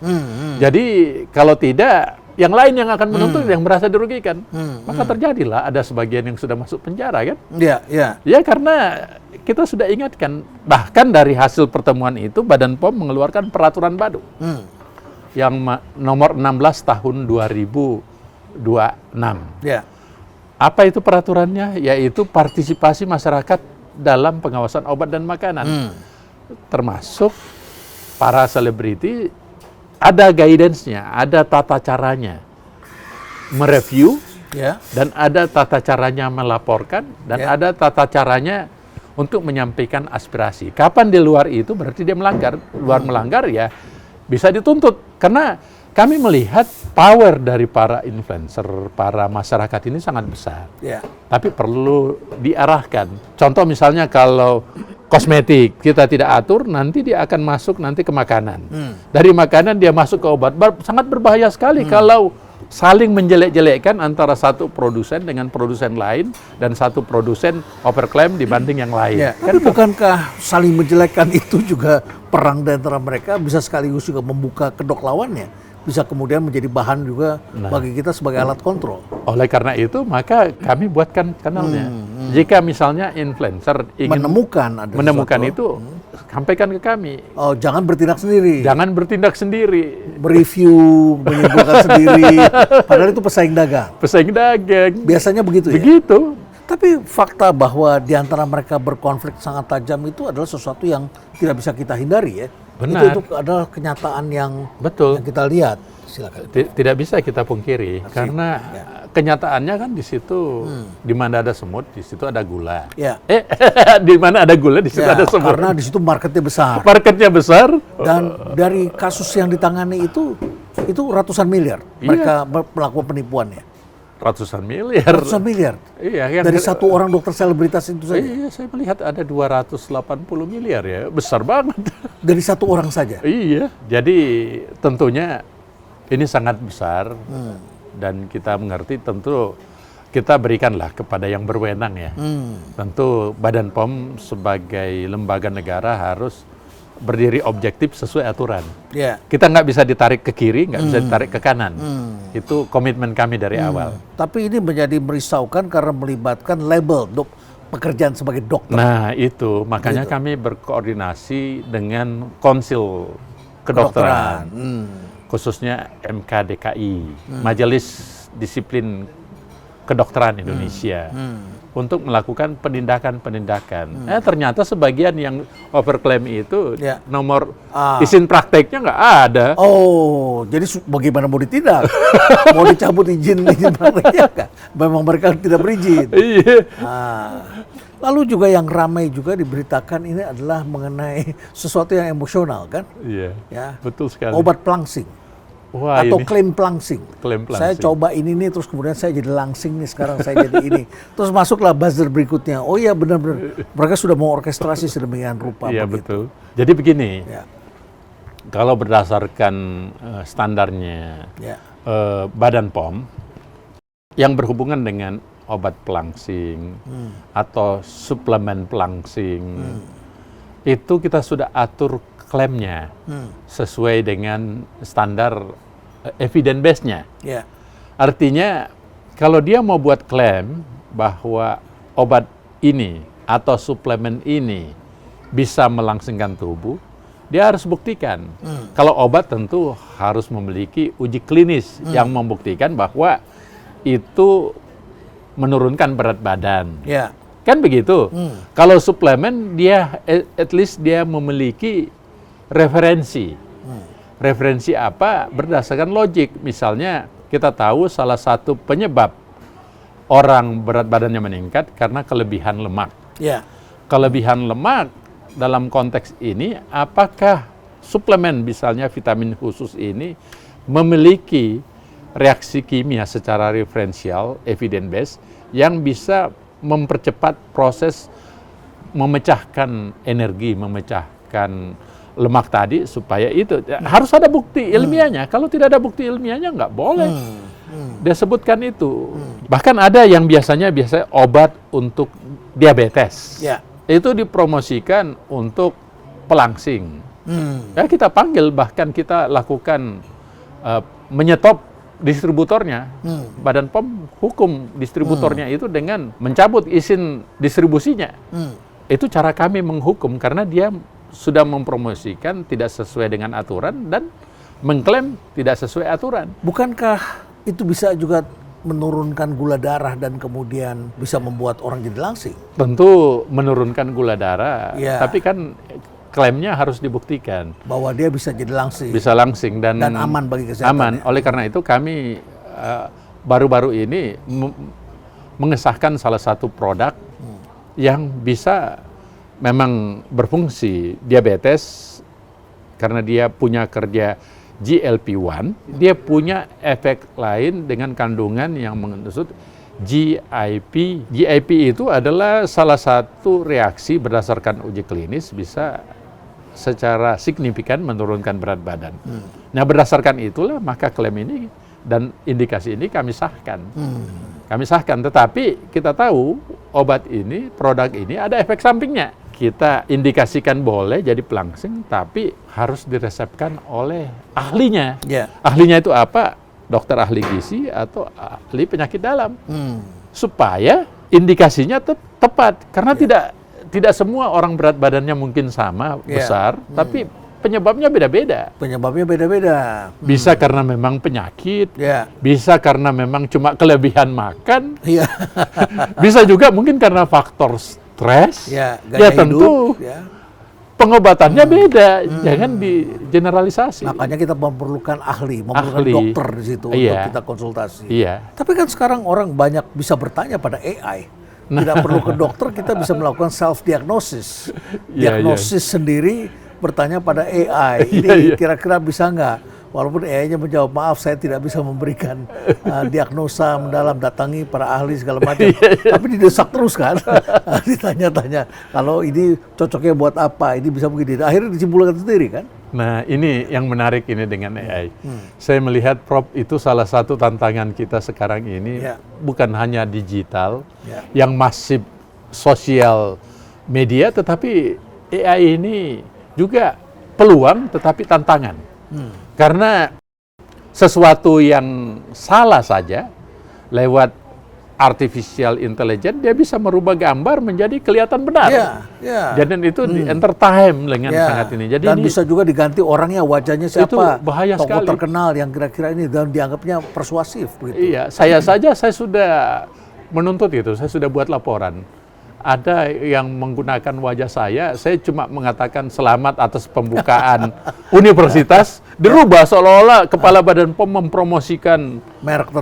Jadi kalau tidak, yang lain yang akan menuntut yang merasa dirugikan. Maka terjadilah ada sebagian yang sudah masuk penjara kan. Ya karena kita sudah ingatkan, bahkan dari hasil pertemuan itu Badan POM mengeluarkan peraturan baru yang nomor 16 tahun 2026. Apa itu peraturannya? Yaitu partisipasi masyarakat dalam pengawasan obat dan makanan. Termasuk para selebriti, ada guidance-nya, ada tata caranya mereview, dan ada tata caranya melaporkan, dan ada tata caranya untuk menyampaikan aspirasi. Kapan di luar itu berarti dia melanggar. Luar melanggar ya bisa dituntut. Karena kami melihat power dari para influencer, para masyarakat ini sangat besar. Tapi perlu diarahkan. Contoh misalnya kalau kosmetik kita tidak atur, nanti dia akan masuk nanti ke makanan. Dari makanan dia masuk ke obat. Sangat berbahaya sekali kalau saling menjelek-jelekkan antara satu produsen dengan produsen lain, dan satu produsen overclaim dibanding yang lain. Tapi bukankah saling menjelekkan itu juga perang di antara mereka bisa sekaligus juga membuka kedok lawannya? Bisa kemudian menjadi bahan juga bagi kita sebagai alat kontrol. Oleh karena itu, maka kami buatkan kanalnya. Jika misalnya influencer ingin menemukan itu, sampaikan ke kami. Oh, jangan bertindak sendiri. Jangan bertindak sendiri. Bereview, menyimpulkan sendiri. Padahal itu pesaing dagang. Pesaing dagang. Biasanya begitu ya? Begitu. Tapi fakta bahwa di antara mereka berkonflik sangat tajam itu adalah sesuatu yang tidak bisa kita hindari ya. Benar. Itu adalah kenyataan yang betul yang kita lihat. Silakan. Tidak bisa kita pungkiri karena kenyataannya kan di situ di mana ada semut di situ ada gula. Ya. Di mana ada gula di situ ada semut. Karena di situ marketnya besar. Marketnya besar. Dan dari kasus yang ditangani itu ratusan miliar mereka melakukan penipuannya. Ratusan miliar. Ratusan miliar. Iya. Dari satu orang dokter selebritas itu saja. Iya, saya melihat ada 280 miliar ya, besar banget. Dari satu orang saja. Iya. Jadi tentunya ini sangat besar dan kita mengerti tentu kita berikanlah kepada yang berwenang ya. Tentu Badan POM sebagai lembaga negara harus berdiri objektif sesuai aturan. Yeah. Kita nggak bisa ditarik ke kiri, nggak bisa ditarik ke kanan. Itu komitmen kami dari awal. Tapi ini menjadi merisaukan karena melibatkan label pekerjaan sebagai dokter. Nah itu, makanya kami berkoordinasi dengan Konsil Kedokteran. Khususnya MKDKI, Majelis Disiplin Kedokteran Indonesia, untuk melakukan penindakan-penindakan. Ternyata sebagian yang overclaim itu nomor izin prakteknya nggak ada. Oh, jadi bagaimana mau ditindak? Mau dicabut izin prakteknya nggak? Memang mereka tidak berizin. Iya. Lalu juga yang ramai juga diberitakan ini adalah mengenai sesuatu yang emosional kan? Iya, ya. Betul sekali. Obat pelangsing. Wah, atau ini. klaim pelangsing. Saya coba ini nih, terus kemudian saya jadi langsing nih, sekarang saya jadi ini. Terus masuklah buzzer berikutnya. Oh iya benar-benar, mereka sudah mau orkestrasi sedemikian rupa. Iya betul. Jadi begini, kalau berdasarkan standarnya Badan POM, yang berhubungan dengan obat pelangsing atau suplemen pelangsing, itu kita sudah atur klaimnya sesuai dengan standar evidence base-nya. Artinya kalau dia mau buat klaim bahwa obat ini atau suplemen ini bisa melangsingkan tubuh, dia harus buktikan. Kalau obat tentu harus memiliki uji klinis yang membuktikan bahwa itu menurunkan berat badan. Kan begitu. Kalau suplemen dia at least dia memiliki referensi. Referensi apa? Berdasarkan logik. Misalnya kita tahu salah satu penyebab orang berat badannya meningkat karena kelebihan lemak. Kelebihan lemak dalam konteks ini, apakah suplemen misalnya vitamin khusus ini memiliki reaksi kimia secara referensial, evidence based, yang bisa mempercepat proses memecahkan energi, memecahkan lemak tadi supaya itu harus ada bukti ilmiahnya. Kalau tidak ada bukti ilmiahnya nggak boleh. Dia sebutkan itu. Bahkan ada yang biasanya obat untuk diabetes. Itu dipromosikan untuk pelangsing. Ya kita panggil, bahkan kita lakukan menyetop distributornya. Badan POM hukum distributornya itu dengan mencabut izin distribusinya. Itu cara kami menghukum karena dia sudah mempromosikan tidak sesuai dengan aturan dan mengklaim tidak sesuai aturan. Bukankah itu bisa juga menurunkan gula darah dan kemudian bisa membuat orang jadi langsing? Tentu menurunkan gula darah, tapi kan klaimnya harus dibuktikan. Bahwa dia bisa jadi langsing. Bisa langsing dan aman bagi kesehatan. Aman. Oleh karena itu kami baru-baru ini mengesahkan salah satu produk yang bisa memang berfungsi diabetes karena dia punya kerja GLP-1, dia punya efek lain dengan kandungan yang mengandung GIP. GIP itu adalah salah satu reaksi berdasarkan uji klinis bisa secara signifikan menurunkan berat badan. Nah berdasarkan itulah maka klaim ini dan indikasi ini kami sahkan. Kami sahkan, tetapi kita tahu obat ini, produk ini ada efek sampingnya. Kita indikasikan boleh jadi pelangsing, tapi harus diresepkan oleh ahlinya. Ahlinya itu apa? Dokter ahli gizi atau ahli penyakit dalam. Supaya indikasinya tepat. Karena tidak semua orang berat badannya mungkin sama besar, tapi penyebabnya beda-beda. Penyebabnya beda-beda. Bisa karena memang penyakit, bisa karena memang cuma kelebihan makan, bisa juga mungkin karena faktor stres. Ya tentu pengobatannya beda, jangan digeneralisasi. Makanya kita memerlukan memerlukan dokter di situ untuk kita konsultasi. Tapi kan sekarang orang banyak bisa bertanya pada AI. Tidak perlu ke dokter, kita bisa melakukan self-diagnosis. Diagnosis sendiri, bertanya pada AI. Ini kira-kira bisa nggak? Walaupun AI-nya menjawab, maaf saya tidak bisa memberikan diagnosa mendalam, datangi para ahli segala macam. Tapi didesak terus kan, ditanya-tanya, kalau ini cocoknya buat apa, ini bisa begini. Akhirnya disimpulkan sendiri kan. Nah ini yang menarik ini dengan AI. Saya melihat Prof itu salah satu tantangan kita sekarang ini, bukan hanya digital, yang masif sosial media, tetapi AI ini juga peluang tetapi tantangan. Karena sesuatu yang salah saja lewat artificial intelligence dia bisa merubah gambar menjadi kelihatan benar. Jadi itu di entertain dengan sangat ini. Jadi dan bisa juga diganti orangnya, wajahnya siapa. Itu bahaya tokoh sekali. Terkenal yang kira-kira ini dan dianggapnya persuasif. Begitu. Iya, saya sudah menuntut itu. Saya sudah buat laporan. Ada yang menggunakan wajah saya cuma mengatakan selamat atas pembukaan universitas, dirubah seolah-olah Kepala Badan POM mempromosikan merek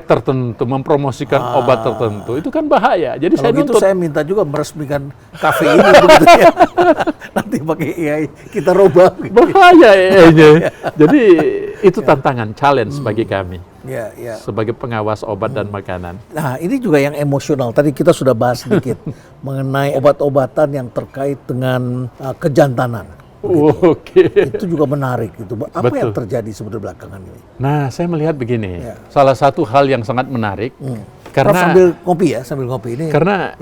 tertentu, mempromosikan obat tertentu. Itu kan bahaya. Jadi kalau saya gitu saya minta juga meresmikan kafe ini begitu ya. Nanti pakai AI kita rubah. Bahaya AI-nya. Jadi itu tantangan, challenge bagi kami. Sebagai pengawas obat dan makanan. Nah, ini juga yang emosional. Tadi kita sudah bahas sedikit mengenai obat-obatan yang terkait dengan kejantanan. Itu juga menarik. Apa yang terjadi sebetulnya belakangan ini? Nah, saya melihat begini. Salah satu hal yang sangat menarik. Karena sambil kopi ini. Karena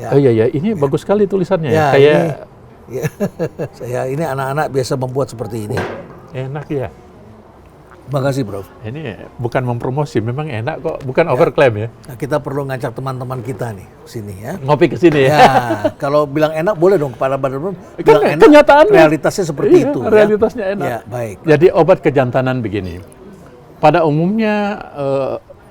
ini bagus sekali tulisannya. Ini anak-anak biasa membuat seperti ini. Enak ya. Makasih, Bro. Ini bukan mempromosi, memang enak kok, bukan overclaim ya. Nah, kita perlu ngajak teman-teman kita nih sini ya. Ngopi ke sini ya. Kalau bilang enak boleh dong kepala badan bilang enak. Kenyataannya realitasnya seperti itu. Realitasnya enak. Baik. Jadi obat kejantanan begini. Pada umumnya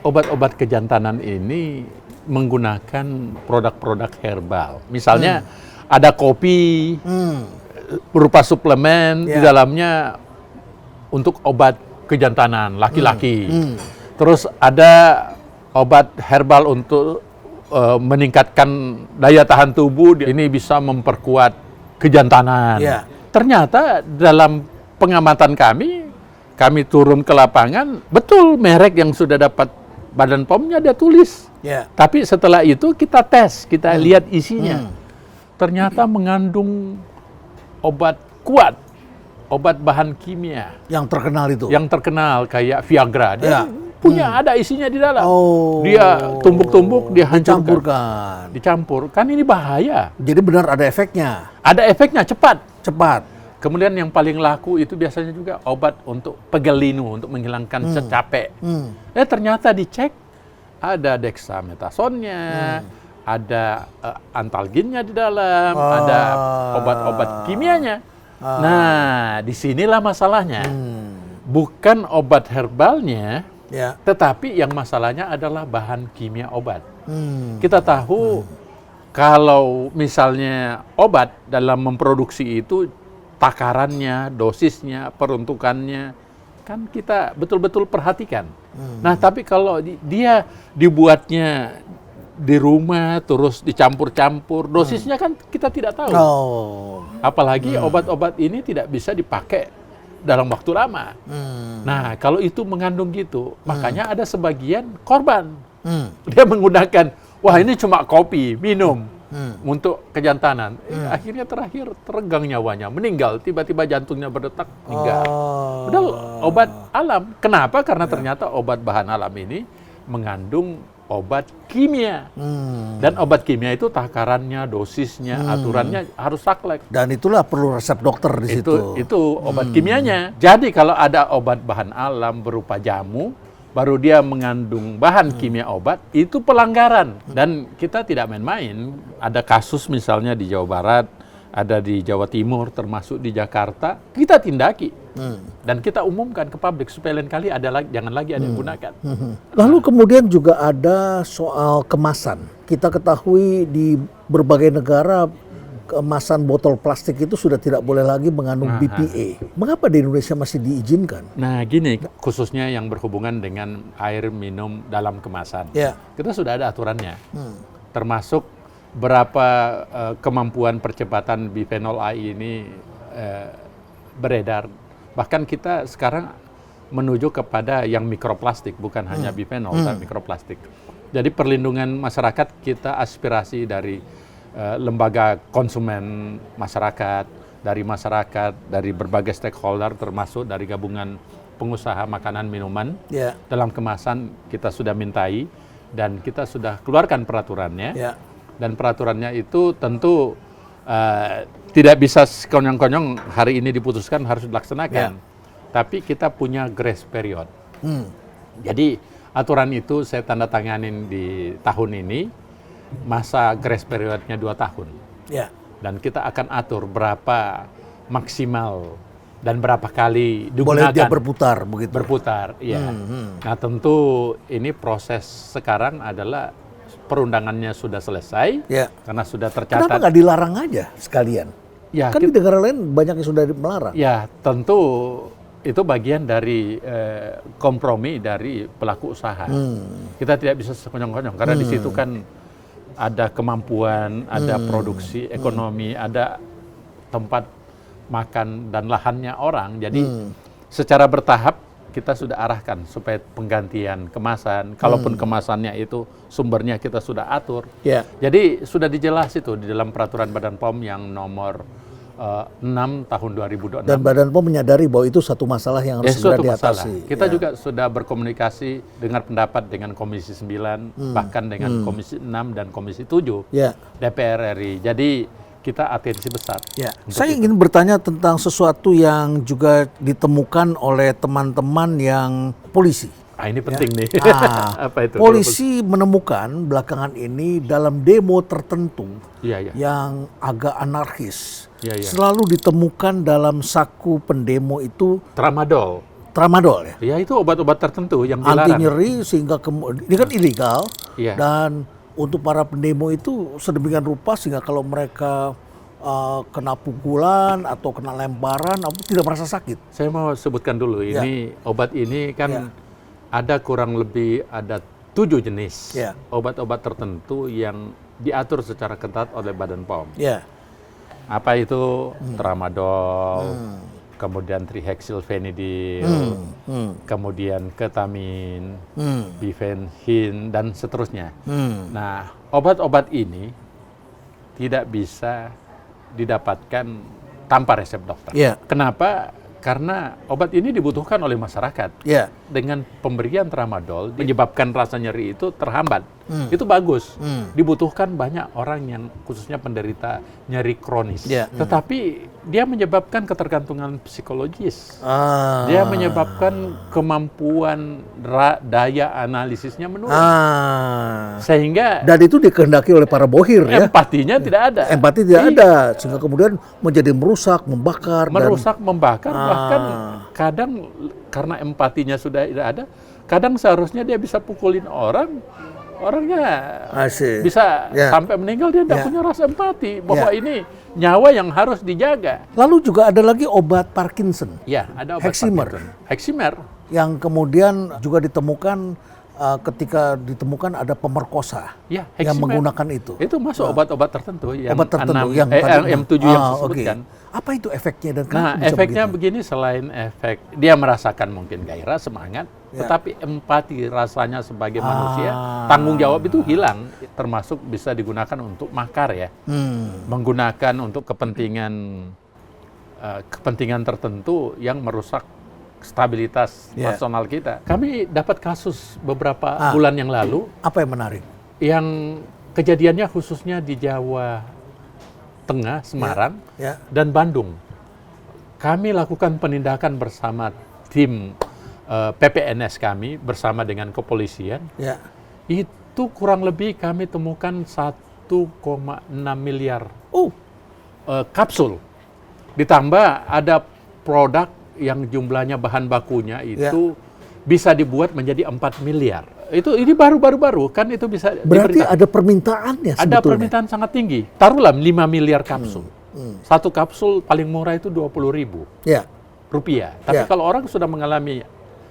obat-obat kejantanan ini menggunakan produk-produk herbal. Misalnya ada kopi berupa suplemen di dalamnya untuk obat kejantanan laki-laki. Terus ada obat herbal untuk meningkatkan daya tahan tubuh. Ini bisa memperkuat kejantanan. Ternyata dalam pengamatan kami turun ke lapangan, betul merek yang sudah dapat Badan POM-nya ada tulis. Tapi setelah itu kita tes, kita lihat isinya. Ternyata mengandung obat kuat. Obat bahan kimia yang terkenal itu, yang terkenal kayak Viagra, dia punya ada isinya di dalam. Dia tumbuk-tumbuk, dia hancurkan, dicampur. Kan ini bahaya. Jadi benar ada efeknya. Ada efeknya cepat. Kemudian yang paling laku itu biasanya juga obat untuk pegelinu, untuk menghilangkan capek. Ternyata dicek ada dexamethasonnya, ada antalginnya di dalam, ada obat-obat kimianya. Nah, disinilah masalahnya. Bukan obat herbalnya, tetapi yang masalahnya adalah bahan kimia obat. Kita tahu kalau misalnya obat dalam memproduksi itu takarannya, dosisnya, peruntukannya, kan kita betul-betul perhatikan. Nah, tapi kalau dia dibuatnya di rumah terus dicampur-campur, dosisnya kan kita tidak tahu. Apalagi obat-obat ini tidak bisa dipakai dalam waktu lama. Nah, kalau itu mengandung gitu, makanya ada sebagian korban. Dia menggunakan, wah ini cuma kopi, minum untuk kejantanan. Akhirnya terakhir teregang nyawanya, meninggal, tiba-tiba jantungnya berdetak, meninggal. Padahal obat alam. Kenapa? Karena ternyata obat bahan alam ini mengandung obat kimia. Dan obat kimia itu takarannya, dosisnya, aturannya harus saklek. Dan itulah perlu resep dokter di situ. Itu obat kimianya. Jadi kalau ada obat bahan alam berupa jamu, baru dia mengandung bahan kimia obat, itu pelanggaran. Dan kita tidak main-main. Ada kasus misalnya di Jawa Barat, ada di Jawa Timur, termasuk di Jakarta, kita tindaki. Dan kita umumkan ke publik supaya lain kali jangan lagi ada yang gunakan. Lalu kemudian juga ada soal kemasan. Kita ketahui di berbagai negara kemasan botol plastik itu sudah tidak boleh lagi mengandung BPA. Mengapa di Indonesia masih diizinkan? Nah gini, khususnya yang berhubungan dengan air minum dalam kemasan. Kita sudah ada aturannya. Termasuk berapa kemampuan percepatan bisphenol A ini beredar. Bahkan kita sekarang menuju kepada yang mikroplastik, bukan hanya bisphenol, tapi mikroplastik. Jadi perlindungan masyarakat kita aspirasi dari lembaga konsumen masyarakat, dari berbagai stakeholder, termasuk dari gabungan pengusaha makanan minuman. Dalam kemasan kita sudah mintai dan kita sudah keluarkan peraturannya. Dan peraturannya itu tentu tidak bisa konyong-konyong hari ini diputuskan harus dilaksanakan. Tapi kita punya grace period. Jadi aturan itu saya tanda tanganin di tahun ini, masa grace periodnya 2 tahun. Dan kita akan atur berapa maksimal dan berapa kali digunakan. Boleh dia berputar begitu? Berputar, iya. Nah tentu ini proses sekarang adalah perundangannya sudah selesai, karena sudah tercatat. Kenapa nggak dilarang aja sekalian? Kan di negara lain banyak yang sudah melarang. Ya, tentu itu bagian dari kompromi dari pelaku usaha. Kita tidak bisa sekonyong-konyong, karena di situ kan ada kemampuan, ada produksi ekonomi, ada tempat makan dan lahannya orang. Jadi secara bertahap kita sudah arahkan supaya penggantian kemasan, kalaupun kemasannya itu sumbernya kita sudah atur. Jadi sudah dijelas itu di dalam peraturan Badan POM yang nomor 6 tahun 2026. Dan Badan POM menyadari bahwa itu satu masalah yang harus segera diatasi. Kita juga sudah berkomunikasi dengar pendapat dengan Komisi 9, bahkan dengan Komisi 6 dan Komisi 7 DPR RI. Jadi kita atensi besar. Saya ingin bertanya tentang sesuatu yang juga ditemukan oleh teman-teman yang polisi. Ini penting nih. Apa itu? Polisi menemukan belakangan ini dalam demo tertentu yang agak anarkis. Selalu ditemukan dalam saku pendemo itu tramadol ya. Itu obat-obat tertentu yang dilarang. Anti nyeri sehingga ini kan ilegal. Dan untuk para pendemo itu sedemikian rupa sehingga kalau mereka kena pukulan atau kena lemparan tidak merasa sakit. Saya mau sebutkan dulu, ini obat ini kan ada kurang lebih 7 jenis obat-obat tertentu yang diatur secara ketat oleh Badan POM. Apa itu? Tramadol, kemudian trihexylphenidil, kemudian ketamin, bifenhin, dan seterusnya. Nah, obat-obat ini tidak bisa didapatkan tanpa resep dokter. Kenapa? Karena obat ini dibutuhkan oleh masyarakat. Dengan pemberian tramadol menyebabkan rasa nyeri itu terhambat. Itu bagus. Dibutuhkan banyak orang yang khususnya penderita nyeri kronis. Tetapi dia menyebabkan ketergantungan psikologis. Dia menyebabkan kemampuan daya analisisnya menurun. Sehingga dan itu dikehendaki oleh para bohir. Empatinya tidak ada. Empati tidak ada. Sehingga kemudian menjadi merusak, membakar. Membakar. Bahkan kadang karena empatinya sudah tidak ada, kadang seharusnya dia bisa pukulin orangnya bisa sampai meninggal, dia tidak punya rasa empati bahwa ini nyawa yang harus dijaga. Lalu juga ada lagi obat Parkinson. Ada obat Heximer yang kemudian juga ditemukan ketika ditemukan ada pemerkosa yang menggunakan itu. Itu masuk obat-obat tertentu yang M7 yang disebutkan. Apa itu efeknya dan kenapa bisa efeknya begini, selain efek dia merasakan mungkin gairah, semangat, tetapi empati rasanya sebagai manusia, tanggung jawab itu hilang, termasuk bisa digunakan untuk makar menggunakan untuk kepentingan tertentu yang merusak stabilitas personal kita. Kami dapat kasus beberapa bulan yang lalu. Apa yang menarik? Yang kejadiannya khususnya di Jawa Tengah, Semarang, dan Bandung. Kami lakukan penindakan bersama tim PPNS kami bersama dengan kepolisian. Itu kurang lebih kami temukan 1,6 miliar kapsul. Ditambah ada produk yang jumlahnya bahan bakunya itu bisa dibuat menjadi 4 miliar. Ini baru kan itu bisa. Berarti ada permintaannya sebetulnya. Ada permintaan sangat tinggi. Taruhlah 5 miliar kapsul. Satu kapsul paling murah itu 20.000 rupiah. Tapi kalau orang sudah mengalami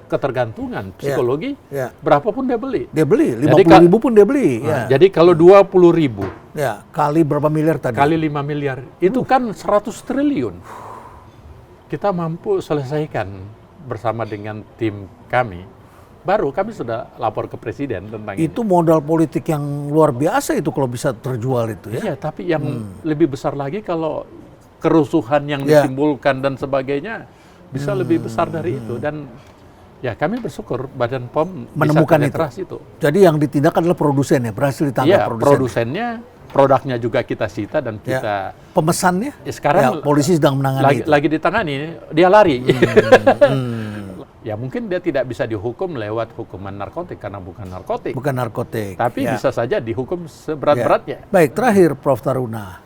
ketergantungan psikologi, berapapun dia beli. Dia beli, 50.000 pun dia beli. Jadi kalau 20.000 kali berapa miliar tadi? Kali 5 miliar, itu kan 100 triliun. Kita mampu selesaikan bersama dengan tim kami. Baru kami sudah lapor ke Presiden tentang itu modal politik yang luar biasa itu kalau bisa terjual itu ya. Iya, tapi yang lebih besar lagi kalau kerusuhan yang ditimbulkan dan sebagainya bisa lebih besar dari itu. Dan ya kami bersyukur Badan POM menemukan itu. Jadi yang ditindak adalah produsennya, berhasil ditangkap produsennya, produknya juga kita sita dan kita pemesannya. Sekarang polisi sedang menangani lagi ditangani, dia lari. Ya mungkin dia tidak bisa dihukum lewat hukuman narkotik karena bukan narkotik. Bukan narkotik. Tapi bisa saja dihukum seberat-beratnya. Baik, terakhir Prof. Taruna,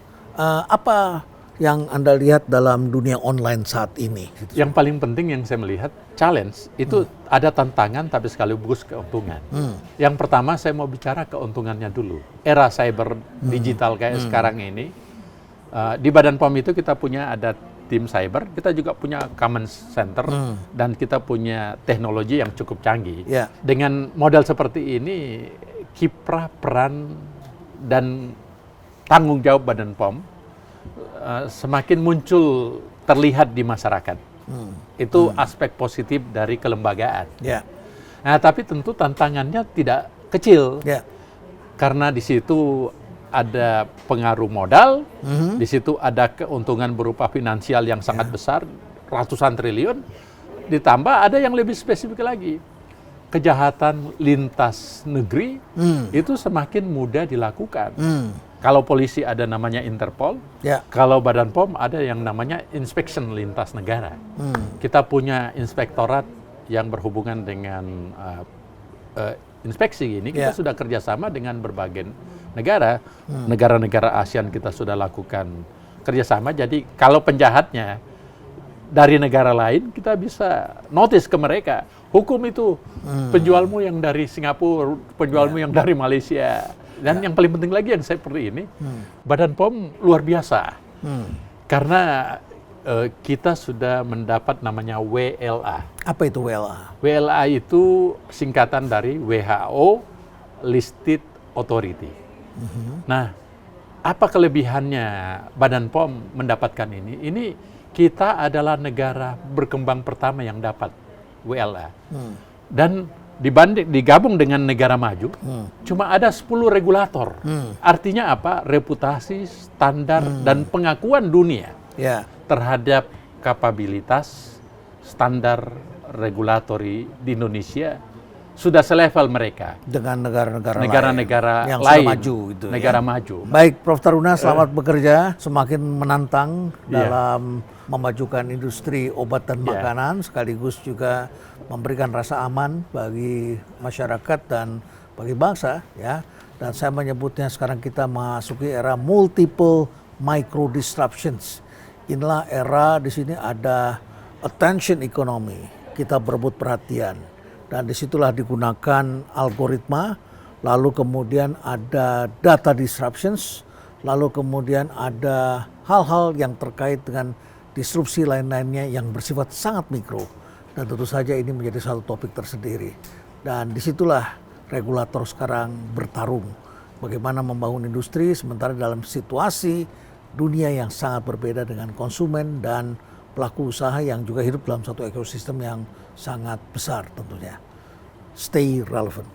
apa yang Anda lihat dalam dunia online saat ini? Yang paling penting yang saya melihat, challenge, itu ada tantangan tapi sekaligus keuntungan. Yang pertama saya mau bicara keuntungannya dulu. Era cyber digital kayak sekarang ini, di Badan POM itu kita punya ada tim cyber, kita juga punya command center, dan kita punya teknologi yang cukup canggih. Dengan modal seperti ini, kiprah, peran, dan tanggung jawab Badan POM semakin muncul terlihat di masyarakat. Itu aspek positif dari kelembagaan. Nah, tapi tentu tantangannya tidak kecil, karena di situ ada pengaruh modal, di situ ada keuntungan berupa finansial yang sangat besar, ratusan triliun, ditambah ada yang lebih spesifik lagi. Kejahatan lintas negeri itu semakin mudah dilakukan. Kalau polisi ada namanya Interpol, kalau Badan POM ada yang namanya inspection lintas negara. Kita punya inspektorat yang berhubungan dengan inspeksi ini, kita sudah kerjasama dengan berbagai negara. Negara-negara ASEAN kita sudah lakukan kerjasama, jadi kalau penjahatnya dari negara lain, kita bisa notice ke mereka. Hukum itu penjualmu yang dari Singapura, penjualmu yang dari Malaysia. Dan yang paling penting lagi yang seperti ini, Badan POM luar biasa. Karena kita sudah mendapat namanya WLA. Apa itu WLA? WLA itu singkatan dari WHO Listed Authority. Nah, apa kelebihannya Badan POM mendapatkan ini? Ini kita adalah negara berkembang pertama yang dapat WLA. Dan digabung dengan negara maju, cuma ada 10 regulator. Artinya apa? Reputasi, standar, dan pengakuan dunia terhadap kapabilitas standar regulatori di Indonesia sudah selevel mereka dengan negara-negara yang lain, maju itu. Negara maju. Baik, Prof. Taruna, selamat bekerja. Semakin menantang dalam memajukan industri obat dan makanan, sekaligus juga memberikan rasa aman bagi masyarakat dan bagi bangsa, ya. Dan saya menyebutnya sekarang kita masuki era multiple micro disruptions. Inilah era, di sini ada attention economy. Kita berebut perhatian. Dan disitulah digunakan algoritma, lalu kemudian ada data disruptions, lalu kemudian ada hal-hal yang terkait dengan disrupsi lain-lainnya yang bersifat sangat mikro. Dan tentu saja ini menjadi satu topik tersendiri. Dan disitulah regulator sekarang bertarung. Bagaimana membangun industri sementara dalam situasi dunia yang sangat berbeda dengan konsumen dan pelaku usaha yang juga hidup dalam satu ekosistem yang sangat besar tentunya. Stay relevant.